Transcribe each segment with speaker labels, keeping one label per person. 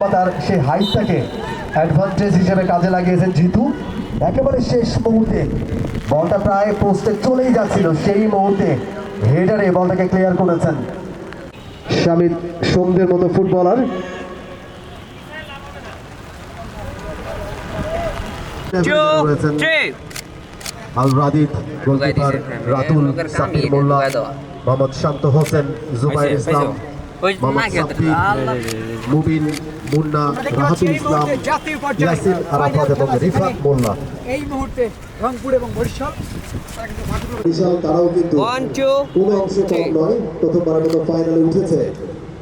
Speaker 1: তার সেই হাইটটাকে অ্যাডভান্টেজ হিসেবে কাজে লাগিয়েছেন জিতু। একেবারে শেষ মুহূর্তে বলটা প্রায় পোস্টে চলেই যাচ্ছিল, সেই মুহূর্তে হেডারে বলটাকে ক্লিয়ার করেছেন শামিদ সোমদের মতো ফুটবলার। আল রাদিদ, গোলকিপার রাতুল, সাকিব মোল্লা, মোহাম্মদ শান্ত হোসেন, জুবাইর ইসলাম, মোহাম্মদ সাব্বির, মুবিন, মুন্না, রাহাতুল ইসলাম, ইয়াসির আরাফাত এবং রিফাত মোল্লা।
Speaker 2: এই মুহূর্তে রংপুর এবং বরিশাল
Speaker 1: তারাও কিন্তু কোনো অংশে কম নয়, প্রথমবারের মতো ফাইনালে উঠেছে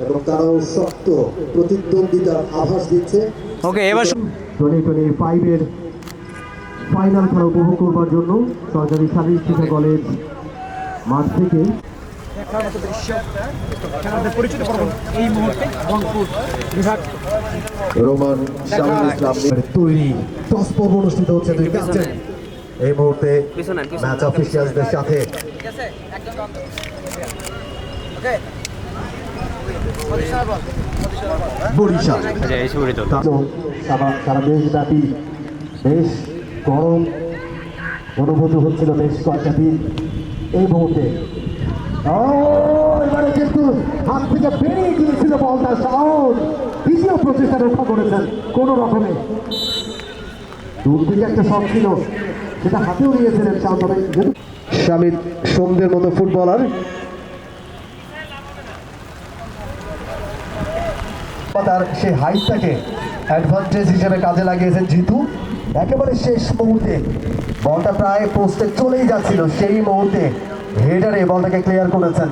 Speaker 1: এবং তারাও শক্ত প্রতিদ্বন্দ্বিতার আভাস দিচ্ছে।
Speaker 3: ওকে, এবার
Speaker 1: 2025 এর ফাইনাল খেলা উপভোগ করবার জন্য সরকারি শারীরিক শিক্ষা কলেজ মাঠ থেকে
Speaker 2: দেখার মতো দৃশ্য খেলাতে পরিচিত করবেন এই মুহূর্তে রংপুর বিভাগ।
Speaker 1: রোমান শামিল ইসলাম তৈরি, টস পর্ব অনুষ্ঠিত হচ্ছে দুই ক্যাপ্টেন এই মুহূর্তে ম্যাচ অফিসিয়ালদের সাথে। বরিশাল সারা দেশব্যাপী বেশ গরম অনুভূতি হচ্ছিল বেশ কয়েকটা দিন। এই মুহূর্তে এবারে কিন্তু হাত থেকে বেরিয়ে গিয়েছিল বলটা, সাউন্ড দ্বিতীয় প্রচেষ্টা রক্ষা করেছেন কোন রকমে। দূর থেকে একটা শট ছিল, সেটা হাতেও নিয়েছিলেন শামিদ সোমদের মতো ফুটবলার। তার সেই হাইটটাকে অ্যাডভান্টেজ হিসেবে কাজে লাগিয়েছেন জিতু। একেবারে শেষ মুহূর্তে বলটা প্রায় পোস্টে চলেই যাচ্ছিল, সেই মুহূর্তে হেডারে বলটাকে ক্লিয়ার করেছেন